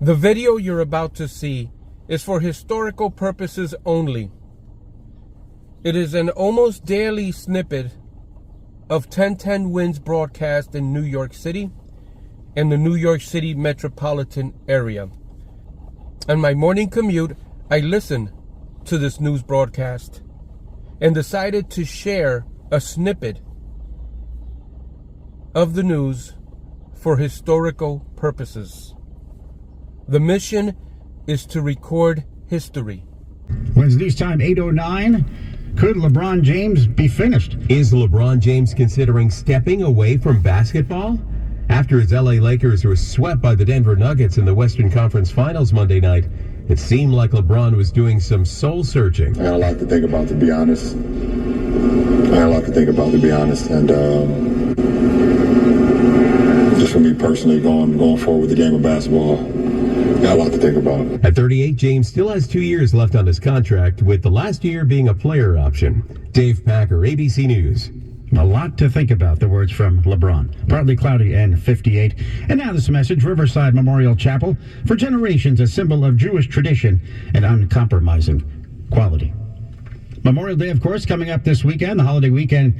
The video you're about to see is for historical purposes only. It is an almost daily snippet of 1010 Wins broadcast in New York City and the New York City metropolitan area. On my morning commute, I listened to this news broadcast and decided to share a snippet of the news for historical purposes. The mission is to record history. When's news time? 8:09. Could LeBron James be finished? Is LeBron James considering stepping away from basketball? After his LA Lakers were swept by the Denver Nuggets in the Western Conference Finals Monday night, it seemed like LeBron was doing some soul searching. I got a lot to think about, to be honest. And just for me personally, going forward with the game of basketball, got a lot to think about. At 38, James still has 2 years left on his contract, with the last year being a player option. Dave Packer, ABC News. A lot to think about, the words from LeBron. Partly cloudy and 58. And now this message, Riverside Memorial Chapel, for generations a symbol of Jewish tradition and uncompromising quality. Memorial Day, of course, coming up this weekend, the holiday weekend,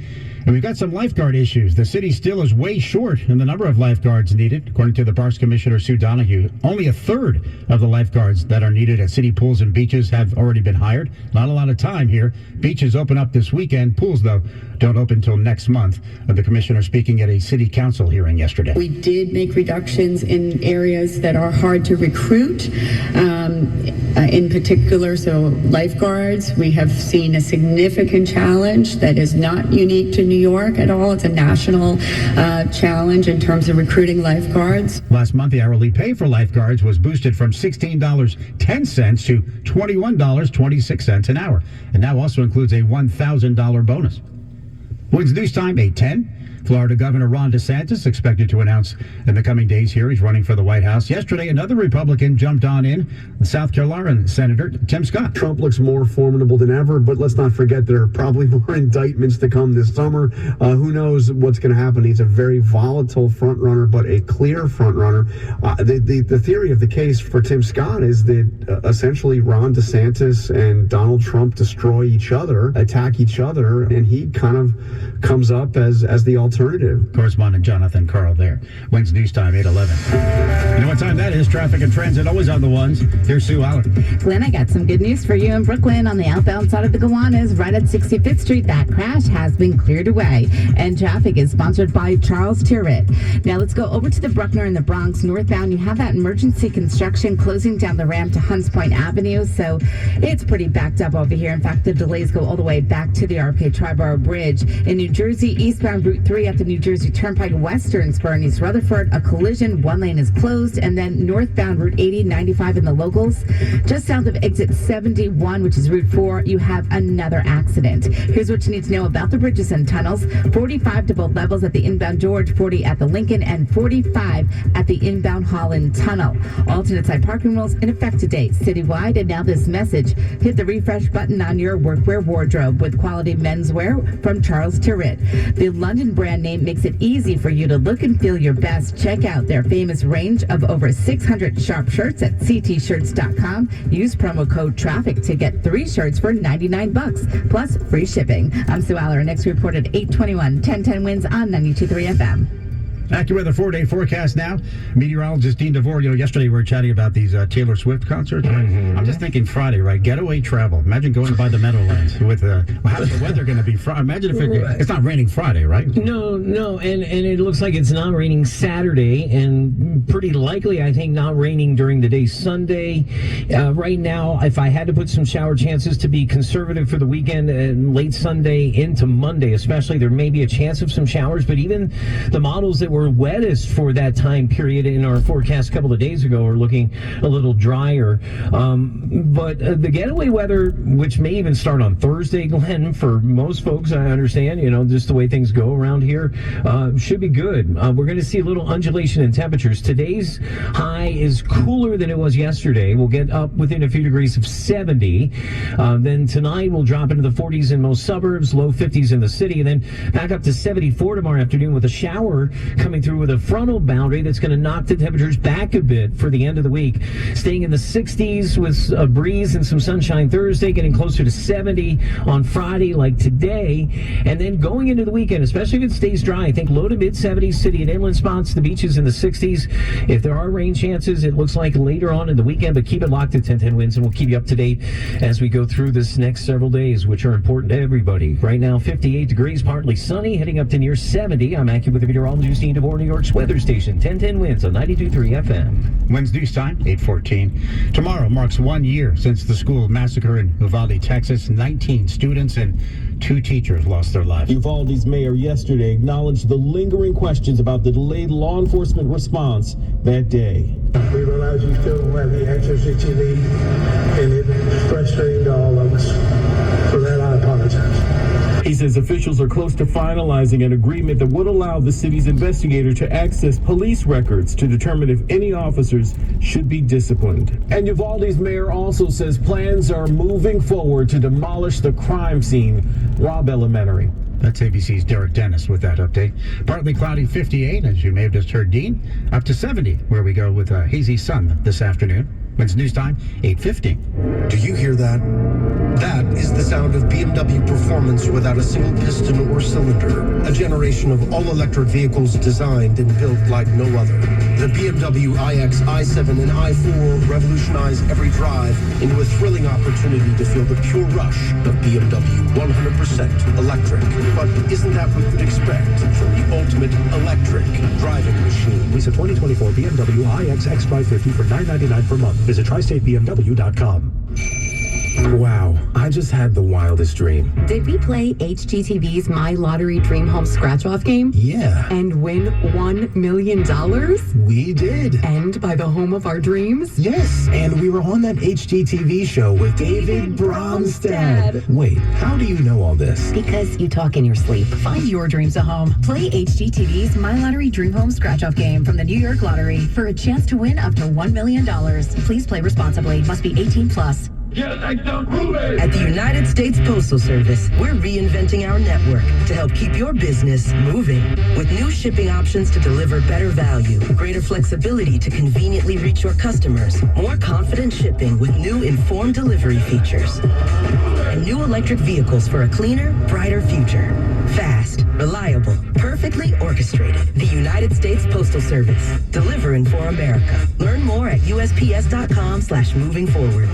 and we've got some lifeguard issues. The city still is way short in the number of lifeguards needed. According to the Parks Commissioner, Sue Donahue, only a third of the lifeguards that are needed at city pools and beaches have already been hired. Not a lot of time here. Beaches open up this weekend. Pools, though, don't open until next month. The commissioner speaking at a city council hearing yesterday. We did make reductions in areas that are hard to recruit, in particular, so lifeguards. We have seen a significant challenge that is not unique to New York at all. It's a national challenge in terms of recruiting lifeguards. Last month, the hourly pay for lifeguards was boosted from $16.10 to $21.26 an hour, and now also includes a $1,000 bonus. What's news time? 8:10. Florida Governor Ron DeSantis expected to announce in the coming days here he's running for the White House. Yesterday, another Republican jumped on in, South Carolina Senator Tim Scott. Trump looks more formidable than ever, but let's not forget there are probably more indictments to come this summer. Who knows what's going to happen? He's a very volatile front runner, but a clear front runner. The theory of the case for Tim Scott is that essentially Ron DeSantis and Donald Trump destroy each other, attack each other, and he kind of comes up as the alternative. Correspondent Jonathan Carl there. Wednesday news time, 8:11. You know what time that is? Traffic and transit always on the ones. Here's Sue Allen. Glenn, I got some good news for you in Brooklyn on the outbound side of the Gowanus, right at 65th Street. That crash has been cleared away, and traffic is sponsored by Charles Tyrrell. Now let's go over to the Bruckner in the Bronx. Northbound, you have that emergency construction closing down the ramp to Hunts Point Avenue, so it's pretty backed up over here. In fact, the delays go all the way back to the RK Triborough Bridge. In New Jersey, eastbound Route 3 at the New Jersey Turnpike, Western spur in East Rutherford, a collision, one lane is closed, and then northbound Route 80, 95 in the locals. Just south of exit 71, which is Route 4, you have another accident. Here's what you need to know about the bridges and tunnels. 45 to both levels at the inbound George, 40 at the Lincoln, and 45 at the inbound Holland Tunnel. Alternate side parking rules in effect today citywide. And now this message, hit the refresh button on your workwear wardrobe with quality menswear from Charles Tyrrell. The London brand name makes it easy for you to look and feel your best. Check out their famous range of over 600 sharp shirts at ctshirts.com. Use promo code TRAFFIC to get 3 shirts for $99 plus free shipping. I'm Sue Aller. Next report at 8:21. 1010 Wins on 92.3 FM. AccuWeather 4-day forecast now. Meteorologist Dean DeVore, yesterday we were chatting about these Taylor Swift concerts. Mm-hmm. I'm just thinking Friday, right? Getaway travel. Imagine going by the Meadowlands with, how's the weather going to be? Imagine if it's not raining Friday, right? No, and it looks like it's not raining Saturday, and pretty likely, I think, not raining during the day Sunday. Right now, if I had to put some shower chances to be conservative for the weekend, late Sunday into Monday especially, there may be a chance of some showers, but even the models that were wettest for that time period in our forecast a couple of days ago are looking a little drier. But the getaway weather, which may even start on Thursday, Glenn, for most folks, I understand, just the way things go around here, should be good. We're going to see a little undulation in temperatures. Today's high is cooler than it was yesterday. We'll get up within a few degrees of 70. Then tonight we'll drop into the 40s in most suburbs, low 50s in the city, and then back up to 74 tomorrow afternoon with a shower coming through with a frontal boundary that's going to knock the temperatures back a bit for the end of the week. Staying in the 60s with a breeze and some sunshine Thursday, getting closer to 70 on Friday like today. And then going into the weekend, especially if it stays dry, I think low to mid 70s, city and inland spots, the beaches in the 60s. If there are rain chances, it looks like later on in the weekend, but keep it locked at 10-10 winds, and we'll keep you up to date as we go through this next several days, which are important to everybody. Right now, 58 degrees, partly sunny, heading up to near 70. I'm Accu with the meteorologist Dean DeVore, New York's weather station, 10-10 winds on 92.3 FM. Wednesday news time, 8:14. Tomorrow marks 1 year since the school massacre in Uvalde, Texas. 19 students and 2 teachers lost their lives. Uvalde's mayor yesterday acknowledged the lingering questions about the delayed law enforcement response that day. We realize you still don't have the answers that you need, and it's frustrating to all of us. For that, I apologize. He says officials are close to finalizing an agreement that would allow the city's investigator to access police records to determine if any officers should be disciplined. And Uvalde's mayor also says plans are moving forward to demolish the crime scene, Robb Elementary. That's ABC's Derek Dennis with that update. Partly cloudy, 58, as you may have just heard Dean. Up to 70, where we go with a hazy sun this afternoon. When's news time? 8:15. Do you hear that? That is the sound of BMW performance without a single piston or cylinder. A generation of all-electric vehicles designed and built like no other. The BMW iX, i7, and i4 revolutionize every drive into a thrilling opportunity to feel the pure rush of BMW 100% electric. But isn't that what you'd expect from the ultimate electric driving machine? Lease a 2024 BMW iX X550 for $999 per month. Visit tristatebmw.com. Wow, I just had the wildest dream. Did we play HGTV's My Lottery Dream Home Scratch-Off game? Yeah. And win $1 million? We did. And buy the home of our dreams? Yes, and we were on that HGTV show with David Bromstead. Wait, how do you know all this? Because you talk in your sleep. Find your dreams a home. Play HGTV's My Lottery Dream Home Scratch-Off game from the New York Lottery for a chance to win up to $1 million. Please play responsibly. Must be 18 plus. At the United States Postal Service, we're reinventing our network to help keep your business moving. With new shipping options to deliver better value, greater flexibility to conveniently reach your customers, more confident shipping with new informed delivery features, and new electric vehicles for a cleaner, brighter future. Fast, reliable, perfectly orchestrated. The United States Postal Service, delivering for America. Learn more at USPS.com/moving forward.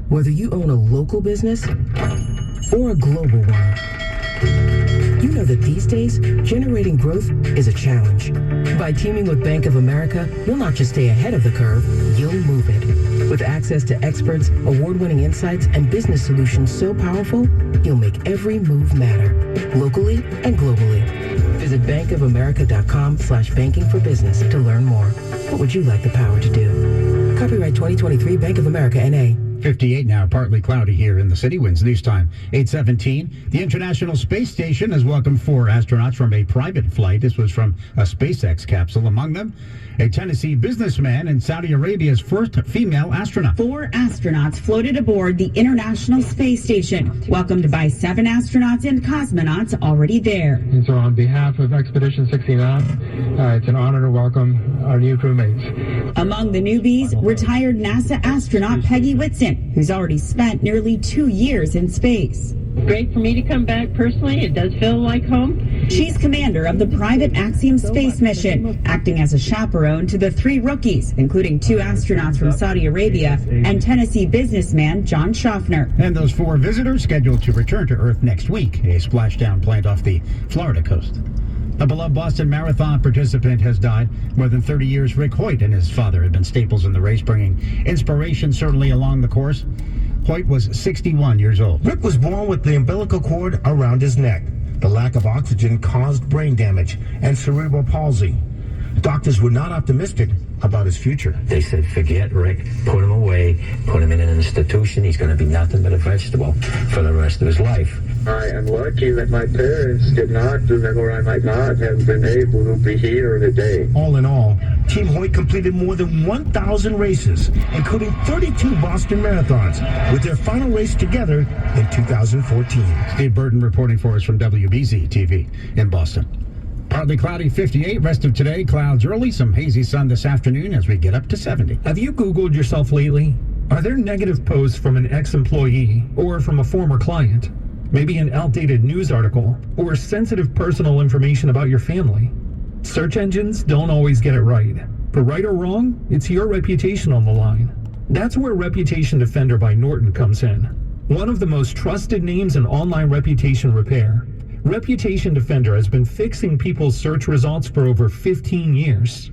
Whether you own a local business or a global one, you know that these days, generating growth is a challenge. By teaming with Bank of America, you'll not just stay ahead of the curve, you'll move it. With access to experts, award-winning insights, and business solutions so powerful, you'll make every move matter, locally and globally. Visit bankofamerica.com/banking for business to learn more. What would you like the power to do? Copyright 2023 Bank of America, N.A. 58 now, partly cloudy here in the city. Winds news time, 8:17. The International Space Station has welcomed 4 astronauts from a private flight. This was from a SpaceX capsule. Among them, a Tennessee businessman and Saudi Arabia's first female astronaut. 4 astronauts floated aboard the International Space Station, welcomed by 7 astronauts and cosmonauts already there. And so on behalf of Expedition 69, it's an honor to welcome our new crewmates. Among the newbies, retired NASA astronaut Peggy Whitson, who's already spent nearly 2 years in space. Great for me to come back personally. It does feel like home. She's commander of the private Axiom space mission, acting as a chaperone to the 3 rookies, including 2 astronauts from Saudi Arabia and Tennessee businessman John Schaffner. And those 4 visitors scheduled to return to Earth next week, a splashdown planned off the Florida coast. A beloved Boston Marathon participant has died. More than 30 years, Rick Hoyt and his father had been staples in the race, bringing inspiration certainly along the course. Hoyt was 61 years old. Rick was born with the umbilical cord around his neck. The lack of oxygen caused brain damage and cerebral palsy. Doctors were not optimistic about his future. They said, forget Rick, put him away, put him in an institution. He's going to be nothing but a vegetable for the rest of his life. I am lucky that my parents did not, or I might not have been able to be here today. All in all, Team Hoyt completed more than 1,000 races, including 32 Boston marathons, with their final race together in 2014. Steve Burton reporting for us from WBZ TV in Boston. Partly cloudy, 58. Rest of today, clouds early, some hazy sun this afternoon as we get up to 70. Have you Googled yourself lately? Are there negative posts from an ex-employee or from a former client? Maybe an outdated news article or sensitive personal information about your family? Search engines don't always get it right. But right or wrong, it's your reputation on the line. That's where Reputation Defender by Norton comes in. One of the most trusted names in online reputation repair. Reputation Defender has been fixing people's search results for over 15 years.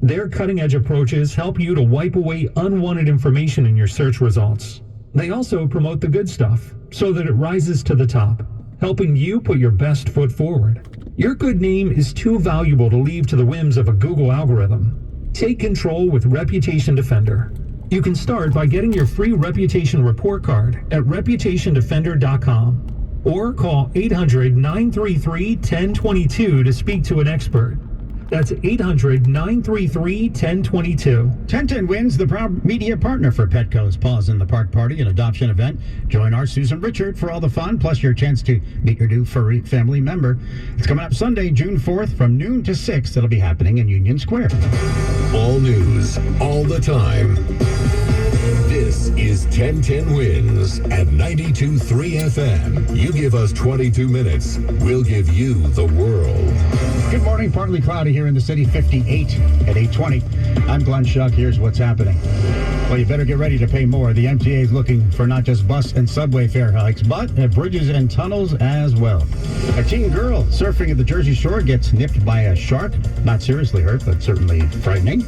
Their cutting-edge approaches help you to wipe away unwanted information in your search results. They also promote the good stuff so that it rises to the top, helping you put your best foot forward. Your good name is too valuable to leave to the whims of a Google algorithm. Take control with Reputation Defender. You can start by getting your free reputation report card at reputationdefender.com. Or call 800-933-1022 to speak to an expert. That's 800-933-1022. 1010 Wins, the proud media partner for Petco's Paws in the Park Party and Adoption event. Join our Susan Richard for all the fun, plus your chance to meet your new furry family member. It's coming up Sunday, June 4th from noon to 6. It'll be happening in Union Square. All news, all the time. This is 1010 Wins at 92.3 FM. You give us 22 minutes, we'll give you the world. Good morning. Partly cloudy here in the city, 58 at 8:20. I'm Glenn Schuck. Here's what's happening. Well, you better get ready to pay more. The MTA is looking for not just bus and subway fare hikes, but at bridges and tunnels as well. A teen girl surfing at the Jersey Shore gets nipped by a shark. Not seriously hurt, but certainly frightening.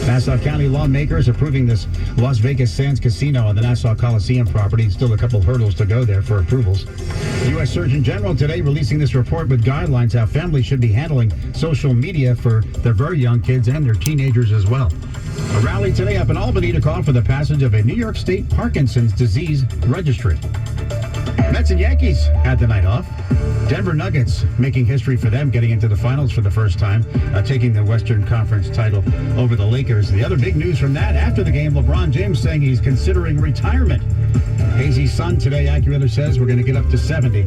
Nassau County lawmakers approving this Las Vegas Sands Casino on the Nassau Coliseum property. Still a couple hurdles to go there for approvals. U.S. Surgeon General today releasing this report with guidelines how families should be handling social media for their very young kids and their teenagers as well. A rally today up in Albany to call for the passage of a New York State Parkinson's disease registry. Mets and Yankees had the night off. Denver Nuggets making history for them, getting into the finals for the first time, taking the Western Conference title over the Lakers. The other big news from that, after the game, LeBron James saying he's considering retirement. Hazy sun today, AccuWeather says we're going to get up to 70.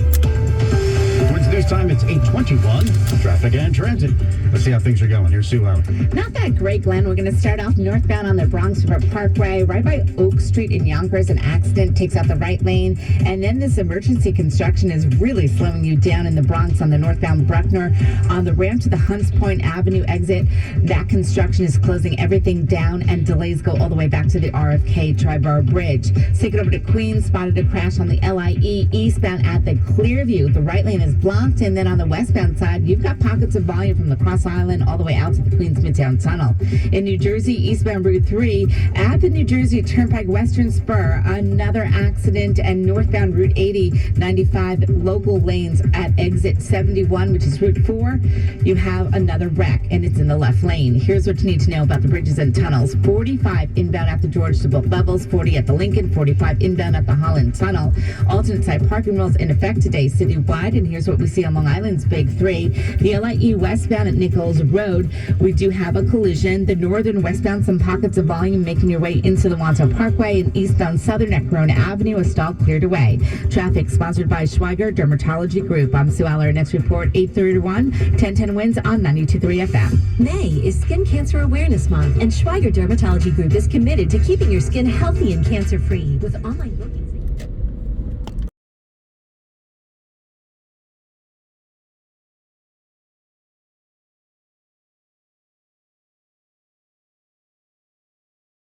Wins News Time, it's 8:21. Traffic and transit. Let's see how things are going. Here's Sue Howard. Not that great, Glenn. We're going to start off northbound on the Bronx River Parkway, right by Oak Street in Yonkers. An accident takes out the right lane. And then this emergency construction is really slowing you down in the Bronx on the northbound Bruckner. On the ramp to the Hunts Point Avenue exit, that construction is closing everything down, and delays go all the way back to the RFK Tri-Bar Bridge. Let's take it over to Queens. Spotted a crash on the LIE eastbound at the Clearview. The right lane is blocked, and then on the westbound side, you've got pockets of volume from the Cross Island all the way out to the Queens Midtown Tunnel. In New Jersey, eastbound Route 3, at the New Jersey Turnpike Western Spur, another accident, and northbound Route 80, 95 local lanes at exit 71, which is Route 4, you have another wreck, and it's in the left lane. Here's what you need to know about the bridges and tunnels. 45 inbound at the George to both levels, 40 at the Lincoln, 45 inbound at the Holland Tunnel. Alternate side parking rules in effect today citywide, and here's what we see on Long Island's Big 3. The LIE westbound at Nichols Road, we do have a collision. The northern westbound, some pockets of volume making your way into the Wanto Parkway, and eastbound southern at Corona Avenue, a stall cleared away. Traffic sponsored by Schweiger Dermatology Group. I'm Sue Aller. Next report, 8:31, 1010 Wins on 92.3 FM. May is Skin Cancer Awareness Month, and Schweiger Dermatology Group is committed to keeping your skin healthy and cancer-free with online bookings.